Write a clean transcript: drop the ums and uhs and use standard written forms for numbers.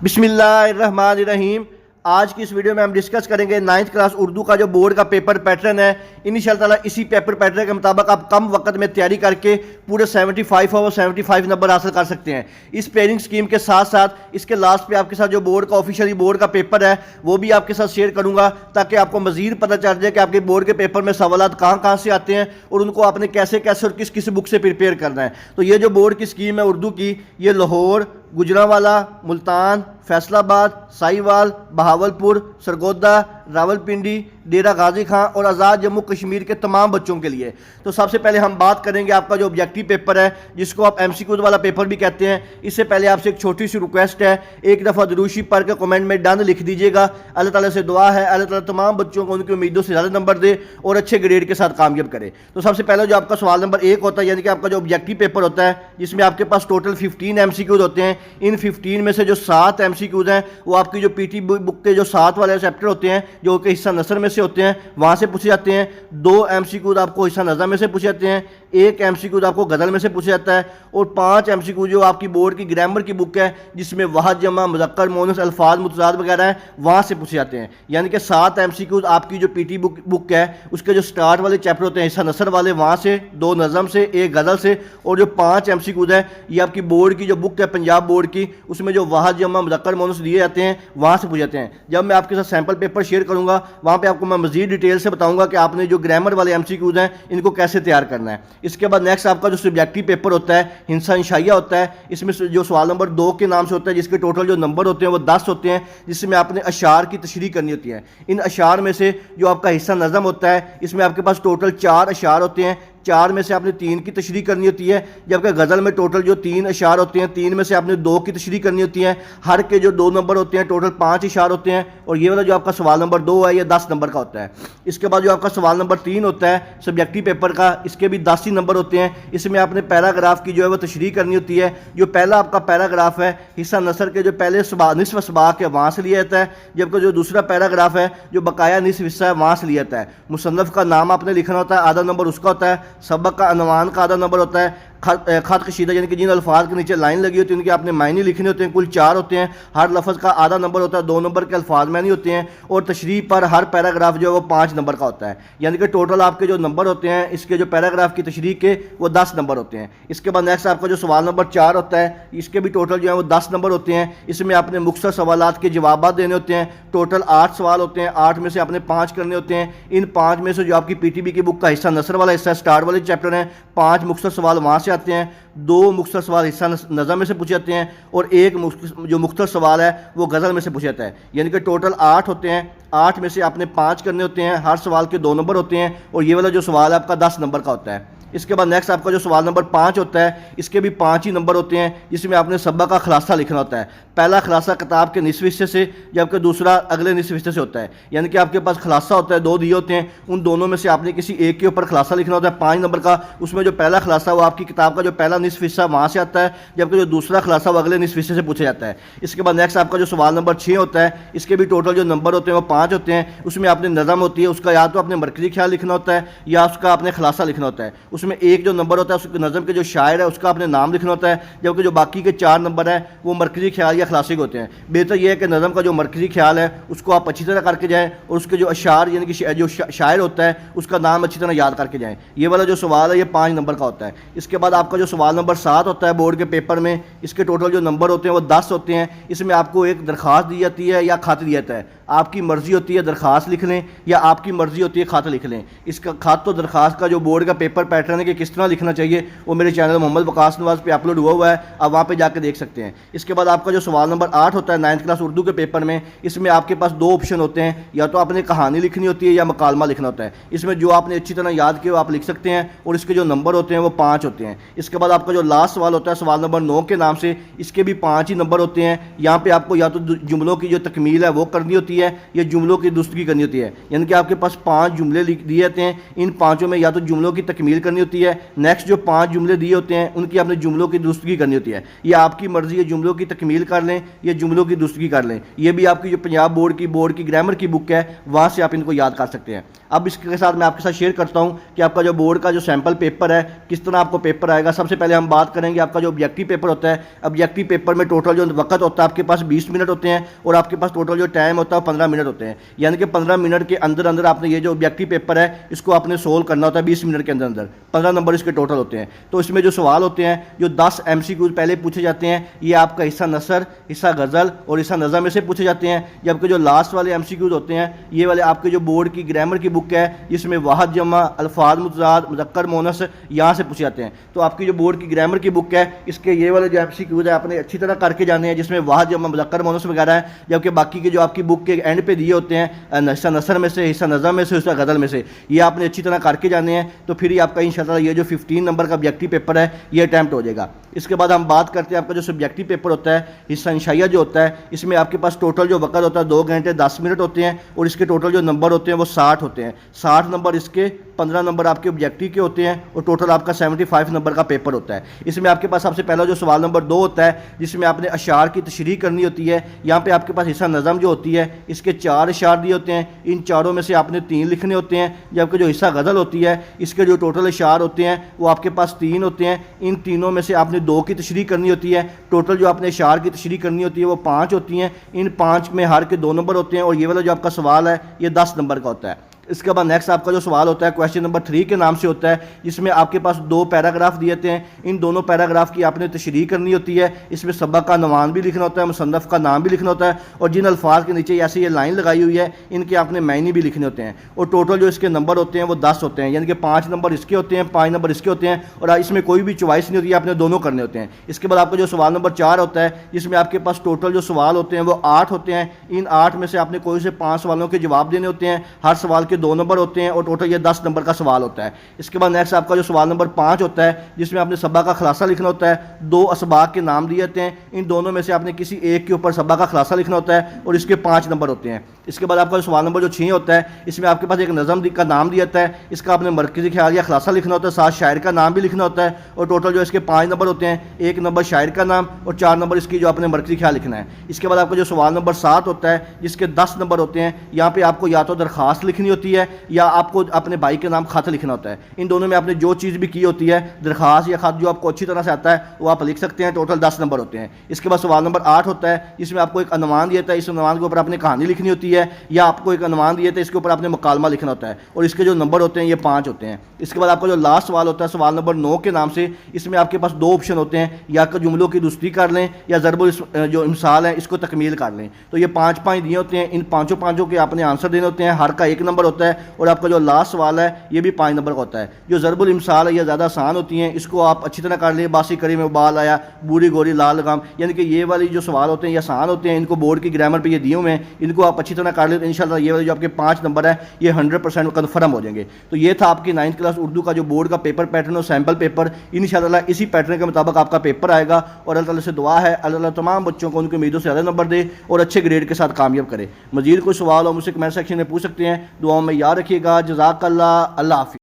बिस्मिल्लाहिर्रहमानिर्रहीम। आज की इस वीडियो में हम डिस्कस करेंगे 9th क्लास उर्दू का जो बोर्ड का पेपर पैटर्न है। इंशाअल्लाह इसी पेपर पैटर्न के मुताबिक आप कम वक्त में तैयारी करके पूरे 75 और 75 नंबर हासिल कर सकते हैं। इस पेयरिंग स्कीम के साथ साथ इसके लास्ट पे आपके साथ जो बोर्ड का ऑफिशियली बोर्ड का पेपर है वो भी आपके साथ शेयर करूंगा, ताकि आपको मजीद पता चल जाए कि आपके बोर्ड के पेपर में सवालात कहाँ से आते हैं और उनको आपने कैसे कैसे और किस किस बुक से प्रिपेयर करना है। तो ये जो बोर्ड की स्कीम है उर्दू की, ये लाहौर, गुजरांवाला, मुल्तान, फैसलाबाद, साहिवाल, बहावलपुर, सरगोदा, रावलपिंडी, डेरा गाजी खां और आज़ाद जम्मू कश्मीर के तमाम बच्चों के लिए। तो सबसे पहले हम बात करेंगे आपका जो ऑब्जेक्टिव पेपर है, जिसको आप MCQ वाला पेपर भी कहते हैं। इससे पहले आपसे एक छोटी सी रिक्वेस्ट है, एक दफ़ा दुरूशी पढ़ के कमेंट में डन लिख दीजिएगा। अल्लाह ताला से दुआ है अल्लाह ताला तमाम बच्चों को उनकी उम्मीदों से ज़्यादा नंबर दे और अच्छे ग्रेड के साथ कामयाब करे। तो सबसे पहले जो आपका सवाल नंबर 1 होता है, यानी कि आपका जो ऑब्जेक्टिव पेपर होता है, जिसमें आपके पास टोटल 15 MCQ होते हैं। इन 15 में से जो 7 MCQ हैं वो आपकी जो PT बुक के जो 7 वाले चैप्टर होते हैं, जो कि हिस्सा नसर में से होते हैं, वहाँ से पूछे जाते हैं। 2 MCQ आपको हिस्सा नज़म में से पूछे जाते हैं, 1 MCQ आपको गज़ल में से पूछा जाता है और 5 MCQ जो आपकी बोर्ड की ग्रामर की बुक है, जिसमें वाहद, जमा, मुज़क्कर, मोनस, अल्फाज, मुतज़ाद वगैरह हैं, वहाँ से पूछे जाते हैं। यानी कि 7 MCQ आपकी जो PT बुक है उसके जो स्टार्ट वाले चैप्टर होते हैं हिस्सा नसर वाले, वहाँ से, 2 नज़म से, 1 गज़ल से, और जो 5 MCQ है ये आपकी बोर्ड की जो बुक है पंजाब बोर्ड की, उसमें जो वाहद, जमा, मुज़क्कर, मोनस दिए जाते हैं वहाँ से पूछे जाते हैं। जब मैं आपके साथ सैम्पल पेपर शेयर करूँगा वहाँ पर आपको मैं मज़ीद डिटेल से बताऊँगा कि आपने जो ग्रामर वाले MCQ हैं इनको कैसे तैयार करना है। इसके बाद नेक्स्ट आपका जो सब्जेक्टिव पेपर होता है, हिंसा इंशाइया होता है। इसमें जो सवाल नंबर 2 के नाम से होता है, जिसके टोटल जो नंबर होते हैं वो 10 होते हैं, जिसमें आपने अशार की तशरीह करनी होती है। इन अशार में से जो आपका हिस्सा नज़म होता है, इसमें आपके पास टोटल 4 अशार होते हैं। 4 में से आपने 3 की तशरीह करनी होती है, जबकि गज़ल में टोटल जो 3 अशार होते हैं, 3 में से आपने 2 की तशरीह करनी होती है। हर के जो 2 नंबर होते हैं, टोटल 5 अशार होते हैं। और ये वाला जो आपका सवाल नंबर 2 है, ये 10 नंबर का होता है। इसके बाद जो आपका सवाल नंबर 3 होता है सब्जेक्टिव पेपर का, इसके भी 10 ही नंबर होते हैं। इसमें आपने पैराग्राफ की जो है वो तशरीह करनी होती है। जो पहला आपका पैराग्राफ है हिस्सा नसर के जो पहले निसफ सबाक है वहाँ से लिया जाता है, जबकि जो दूसरा पैराग्राफ है जो बकाया निसफ हिस्सा है वहाँ से लिया जाता है। मुसन्नफ़ का नाम आपने लिखना होता है, आधा नंबर उसका होता है। सबक का अनवान का आधा नंबर होता है। खत कशीदा यानी कि जिन अल्फाज के नीचे लाइन लगी होती है उनके आपने मायने लिखने होते हैं। कुल 4 होते हैं। हर लफ्ज़ का आधा नंबर होता है, 2 नंबर के अल्फाज मायने होते हैं। और तशरीह पर हर पैराग्राफ जो है वो 5 नंबर का होता है। यानी कि टोटल आपके जो नंबर होते हैं इसके जो पैराग्राफ की तशरीह के वो 10 नंबर होते हैं। इसके बाद नेक्स्ट आपका जो सवाल नंबर 4 होता है, इसके भी टोटल जो है वो 10 नंबर होते हैं। इसमें आपने मुख्तसर सवालात के जवाब देने होते हैं। टोटल 8 सवाल होते हैं, 8 में से आपने 5 करने होते हैं। इन 5 में से जो आपकी PTB की बुक का हिस्सा नसर वाला हिस्सा स्टार्ट वाले चैप्टर हैं, 5 मुख्तसर सवाल वहाँ से आते हैं। 2 मुख्तसर सवाल हिस्सा नज़म में से पूछे जाते हैं और 1 जो मुख्तसर सवाल है वो गज़ल में से पूछा जाता है। यानी कि टोटल 8 होते हैं। 8 में से आपने 5 करने होते हैं। हर सवाल के 2 नंबर होते हैं और ये वाला जो सवाल है आपका 10 नंबर का होता है। इसके बाद नेक्स्ट आपका जो सवाल नंबर 5 होता है, इसके भी 5 ही नंबर होते हैं, जिसमें आपने सबक का खुलासा लिखना होता है। पहला खुलासा किताब के निसफ हिस्से से, जबकि दूसरा अगले निसफ हिस्से से होता है। यानी कि आपके पास खुलासा होता है, 2 दिए होते हैं, उन दोनों में से आपने किसी एक के ऊपर खुलासा लिखना होता है 5 नंबर का। उसमें जो पहला खुलासा वो आपकी किताब का जो पहला निसफ हिस्सा वहाँ से आता है, जबकि जो दूसरा खुलासा वो अगले निसफ हिस्से से पूछा जाता है। इसके बाद नेक्स्ट आपका जो सवाल नंबर 6 होता है, इसके भी टोटल जो नंबर होते हैं वो 5 होते हैं। उसमें आपने नज़म होती है, उसका या तो आपने मरकज़ी ख्याल लिखना होता है या उसका आपने खुलासा लिखना होता है। उसमें एक जो नंबर होता है उसके नज़म के जो शायर है उसका आपने नाम लिखना होता है, जबकि जो बाकी के 4 नंबर है वो मरकज़ी ख्याल या खुलासे के होते हैं। बेहतर यह है कि नज़म का जो मरकज़ी ख्याल है उसको आप अच्छी तरह करके जाएँ और उसके जो अशार यानी कि जो शायर होता है उसका नाम अच्छी तरह याद करके जाएँ। ये वाला जो सवाल है ये 5 नंबर का होता है। इसके बाद आपका जो सवाल नंबर 7 होता है बोर्ड के पेपर में, इसके टोटल जो नंबर होते हैं वो 10 होते हैं। इसमें आपको एक दरख्वास्त दी जाती है या खत दिया जाता है। आपकी मर्ज़ी होती है दरख्वास्त लिख लें या आपकी मर्ज़ी होती है खत लिख लें। इसका खत तो दरख्वास्त का जो बोर्ड का पेपर पैटर्न है कि किस तरह लिखना चाहिए वो मेरे चैनल मोहम्मद वकास नवाज़ पे अपलोड हुआ है, आप वहाँ पे जाकर देख सकते हैं। इसके बाद आपका जो सवाल नंबर 8 होता है 9th क्लास उर्दू के पेपर में, इसमें आपके पास 2 ऑप्शन होते हैं, या तो आपने कहानी लिखनी होती है या मकालमा लिखना होता है। इसमें जो आपने अच्छी तरह याद किया वो आप लिख सकते हैं और इसके जो नंबर होते हैं वो 5 होते हैं। इसके बाद आपका जो लास्ट सवाल होता है सवाल नंबर 9 के नाम से, इसके भी 5 ही नंबर होते हैं। यहाँ पर आपको या तो जुमलों की जो तकमील है वो करनी होती है या जुमलों की दुरुस्तगी करनी होती है। यानी कि आपके पास 5 जुमले दिए जाते हैं, इन 5 में या तो जुमलों की तकमील करनी کرنی ہوتی ہے. نیکسٹ جو 5 جملے دیے ہوتے ہیں ان کی آپ نے جملوں کی درستگی کرنی ہوتی ہے. یہ آپ کی مرضی ہے, جملوں کی تکمیل کر لیں یا جملوں کی درستگی کر لیں. یہ بھی آپ کی جو پنجاب بورڈ کی گرامر کی بک ہے وہاں سے آپ ان کو یاد کر سکتے ہیں. اب اس کے ساتھ میں آپ کے ساتھ شیئر کرتا ہوں کہ آپ کا جو بورڈ کا جو سیمپل پیپر ہے کس طرح آپ کو پیپر آئے گا. سب سے پہلے ہم بات کریں گے آپ کا جو آبجیکٹیو پیپر ہوتا ہے. آبجیکٹیو پیپر میں ٹوٹل جو وقت ہوتا ہے آپ کے پاس 20 منٹ ہوتے ہیں اور آپ کے پاس ٹوٹل جو ٹائم ہوتا ہے وہ 15 منٹ ہوتے ہیں. یعنی کہ 15 منٹ کے اندر اندر آپ نے یہ جو آبجیکٹیو پیپر ہے اس کو آپ نے سولو کرنا ہوتا ہے. 20 منٹ کے اندر اندر 15 نمبر اس کے ٹوٹل ہوتے ہیں. تو اس میں جو سوال ہوتے ہیں جو 10 MCQs پہلے پوچھے جاتے ہیں یہ آپ کا حصہ نثر, حصہ غزل اور حصہ نظم میں سے پوچھے جاتے ہیں. جبکہ جو لاسٹ والے MCQs ہوتے ہیں یہ والے آپ کے جو بورڈ کی گرامر کی بک ہے جس میں واحد جمع, الفاظ متضاد, مذکر مؤنث یہاں سے پوچھے جاتے ہیں. تو آپ کی جو بورڈ کی گرامر کی بک ہے اس کے یہ والے جو MCQs ہے آپ نے اچھی طرح کر کے جانے ہیں جس میں واحد جمع, مذکر مؤنث وغیرہ ہے. جبکہ باقی کے جو آپ کی بک کے اینڈ پہ دیے ہوتے ہیں حصہ نثر میں سے, حصہ نظم میں سے, حصہ غزل میں سے, یہ آپ نے اچھی طرح کر کے جانے ہیں. تو پھر یہ آپ کا انشاءاللہ یہ جو 15 نمبر کا آبجیکٹیو پیپر ہے یہ اٹیمپٹ ہو جائے گا. اس کے بعد ہم بات کرتے ہیں آپ کا جو سبجیکٹیو پیپر ہوتا ہے حصہ انشائیہ جو ہوتا ہے اس میں آپ کے پاس ٹوٹل جو وقت ہوتا ہے 2 گھنٹے 10 منٹ ہوتے ہیں اور اس کے ٹوٹل جو نمبر ہوتے ہیں وہ 60 ہوتے ہیں. 60 نمبر اس کے, 15 نمبر آپ کے آبجیکٹیو کے ہوتے ہیں اور ٹوٹل آپ کا 75 نمبر کا پیپر ہوتا ہے. اس میں آپ کے پاس سب سے پہلا جو سوال نمبر 2 ہوتا ہے جس میں آپ نے اشعار کی تشریح کرنی ہوتی ہے. یہاں پہ آپ کے پاس حصہ نظم جو ہوتی ہے اس کے 4 اشعار دیے ہوتے ہیں. ان چاروں میں سے آپ نے 3 لکھنے ہوتے ہیں. جبکہ جو حصہ غزل ہوتی ہے اس کے جو ٹوٹل اشعار ہوتے ہیں وہ آپ کے پاس 3 ہوتے ہیں. ان تینوں میں سے آپ نے 2 کی تشریح کرنی ہوتی ہے. ٹوٹل جو آپ نے اشعار کی تشریح کرنی ہوتی ہے وہ 5 ہوتی ہیں. ان 5 میں ہر کے 2 نمبر ہوتے ہیں اور یہ والا جو آپ کا سوال ہے یہ 10 نمبر کا ہوتا ہے. اس کے بعد نیکسٹ آپ کا جو سوال ہوتا ہے کویسچن نمبر 3 کے نام سے ہوتا ہے جس میں آپ کے پاس 2 پیراگراف دیے ہوتے ہیں. ان دونوں پیراگراف کی آپ نے تشریح کرنی ہوتی ہے. اس میں سبق کا عنوان بھی لکھنا ہوتا ہے, مصنف کا نام بھی لکھنا ہوتا ہے اور جن الفاظ کے نیچے ایسی یہ لائن لگائی ہوئی ہے ان کے آپ نے معنی بھی لکھنے ہوتے ہیں. اور ٹوٹل جو اس کے نمبر ہوتے ہیں وہ 10 ہوتے ہیں. یعنی کہ 5 نمبر اس کے ہوتے ہیں, 5 نمبر اس کے ہوتے ہیں اور اس میں کوئی بھی چوائس نہیں ہوتی ہے, آپ نے دونوں کرنے ہوتے ہیں. اس کے بعد آپ کا جو سوال نمبر 4 ہوتا ہے جس میں آپ کے پاس ٹوٹل جو سوال ہوتے ہیں وہ 8 ہوتے ہیں. ان 8 میں سے آپ نے کوئی سے 5 سوالوں کے جواب دینے ہوتے ہیں. ہر سوال کے 2 نمبر ہوتے ہیں اور ٹوٹل یہ 10 نمبر کا سوال ہوتا ہے. اس کے بعد نیکسٹ آپ کا جو سوال نمبر 5 ہوتا ہے جس میں آپ نے سبق کا خلاصہ لکھنا ہوتا ہے. 2 اسباق کے نام دیے ہوتے ہیں. ان دونوں میں سے آپ نے کسی ایک کے اوپر سبق کا خلاصہ لکھنا ہوتا ہے اور اس کے 5 نمبر ہوتے ہیں. اس کے بعد آپ کا جو سوال نمبر جو 6 ہوتا ہے اس میں آپ کے پاس ایک نظم کا نام دیا جاتا ہے. اس کا آپ نے مرکزی خیال یا خلاصہ لکھنا ہوتا ہے, ساتھ شاعر کا نام بھی لکھنا ہوتا ہے اور ٹوٹل جو اس کے 5 نمبر ہوتے ہیں. 1 نمبر شاعر کا نام اور 4 نمبر اس کی جو آپ نے مرکزی خیال لکھنا ہے. اس کے بعد آپ کا جو سوال نمبر 7 ہوتا ہے جس کے 10 نمبر ہوتے ہیں. یہاں پہ آپ کو یا تو درخواست لکھنی ہوتی ہے یا آپ کو اپنے بھائی کے نام خط لکھنا ہوتا ہے. ان دونوں میں آپ نے جو چیز بھی کی ہوتی ہے, درخواست یا خط جو آپ کو اچھی طرح سے آتا ہے وہ آپ لکھ سکتے ہیں. ٹوٹل 10 نمبر ہوتے ہیں. اس کے بعد سوال نمبر 8 ہوتا ہے جس میں آپ کو ایک عنوان دیا جاتا ہے. اس عنوان کے اوپر آپ نے کہانی لکھنی ہوتی ہے یا آپ کو ایک عنوان دیا جاتا ہے اس کے اوپر آپ نے مکالمہ لکھنا ہوتا ہے اور اس کے جو نمبر ہوتے ہیں یہ 5 ہوتے ہیں. اس کے بعد آپ کا جو لاسٹ سوال ہوتا ہے سوال نمبر 9 کے نام سے, اس میں آپ کے پاس 2 آپشن ہوتے ہیں, یا کہ جملوں کی درستی کر لیں یا ضرب جو امثال ہے اس کو تکمیل کر لیں. تو یہ 5 دیے ہوتے ہیں. ان 5 کے آپ نے آنسر دینے ہوتے ہیں. ہر کا 1 نمبر ہوتا ہے اور آپ کا جو لاسٹ سوال ہے یہ بھی 5 نمبر کا ہوتا ہے. جو ضرب الامثال ہے یہ زیادہ آسان ہوتی ہیں, اس کو آپ اچھی طرح کر لیں. باسی کری میں بال آیا, بوری گوری لال لگام, یعنی کہ یہ والی جو سوال ہوتے ہیں یہ آسان ہوتے ہیں. ان کو بورڈ کی گرامر پہ یہ دیے ہوئے ہیں, ان کو آپ اچھی طرح کر لیں تو انشاءاللہ یہ والے جو آپ کے 5 نمبر ہے یہ 100% کنفرم ہو جائیں گے. تو یہ تھا آپ کی 9th کلاس اردو کا جو بورڈ کا پیپر پیٹرن اور سیمپل پیپر. انشاءاللہ اسی پیٹرن کے مطابق آپ کا پیپر آئے گا اور اللہ تعالیٰ سے دعا ہے اللہ تعالیٰ تمام بچوں کو ان کی امیدوں سے زیادہ نمبر دے اور اچھے گریڈ کے ساتھ کامیاب کرے. مزید کوئی سوال ہو مجھ سے کمنٹ سیکشن میں پوچھ سکتے ہیں. دعاؤں میں یاد رکھیے گا. جزاک اللہ. اللہ حافظ.